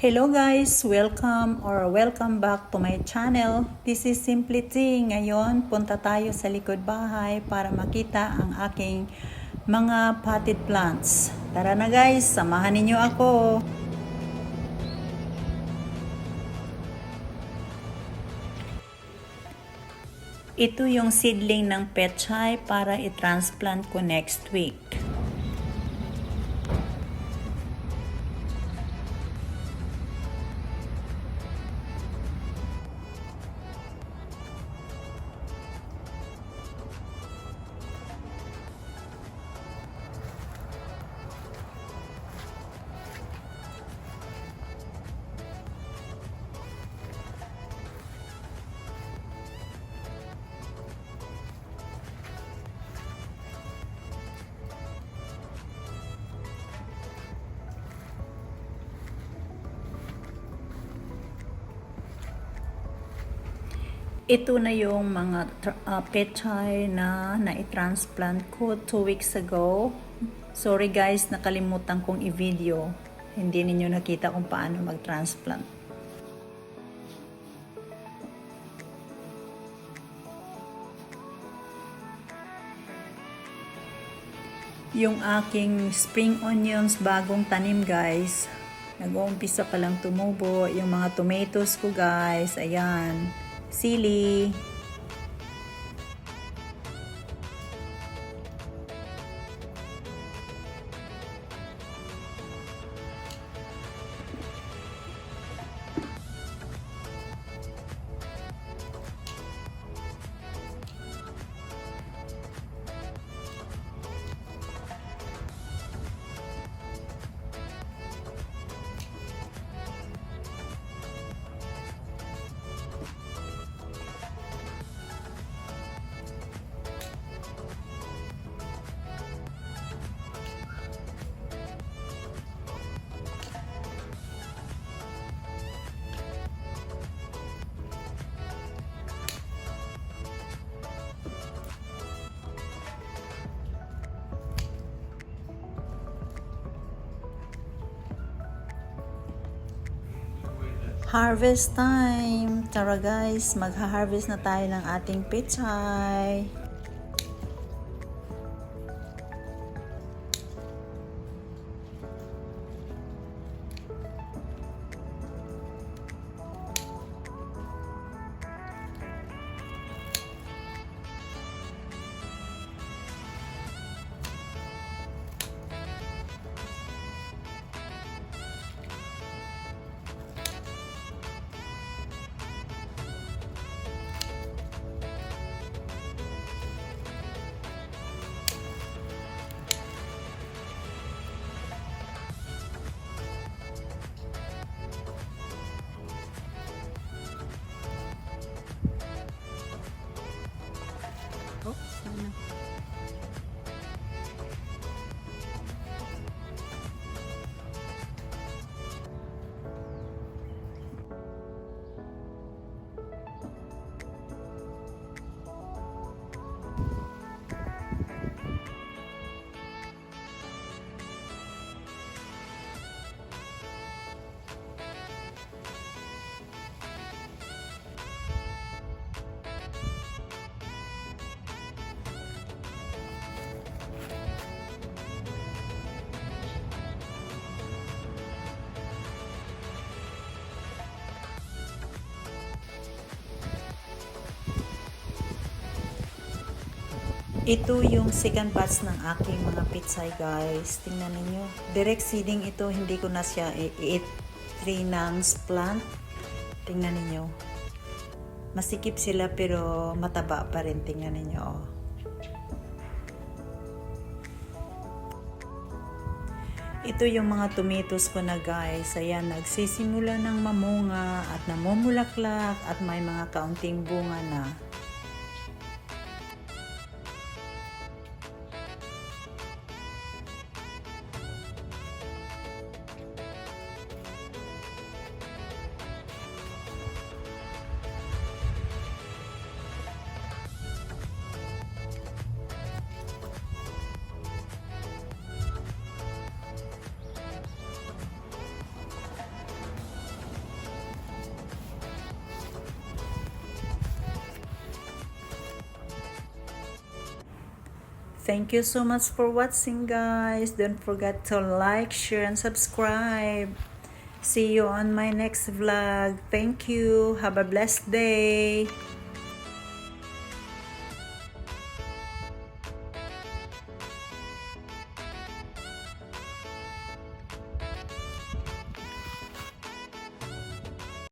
Hello guys! Welcome back to my channel. This is Simply Tea. Ngayon, punta tayo sa likod bahay para makita ang aking mga potted plants. Tara na guys, samahan ninyo ako. Ito yung seedling ng pechay para i-transplant ko next week. Ito na yung mga pechay na i-transplant ko 2 weeks ago. Sorry guys, nakalimutan kong i-video. Hindi ninyo nakita kung paano mag-transplant. Yung aking spring onions bagong tanim guys. Nag-uumpisa pa lang tumubo. Yung mga tomatoes ko guys, ayan. Sili. Harvest time! Tara guys, magha-harvest na tayo ng ating pechay. Sana. Ito yung second batch ng aking mga pechay guys. Tingnan niyo. Direct seeding ito, hindi ko na siya i-transplant. Tingnan niyo. Masikip sila pero mataba pa rin. Tingnan niyo. Oh. Ito yung mga tomatoes ko na guys. Ayan, nagsisimula ng mamunga at namumulaklak at may mga kaunting bunga na. Thank you so much for watching, guys. Don't forget to like, share, and subscribe. See you on my next vlog. Thank you. Have a blessed day.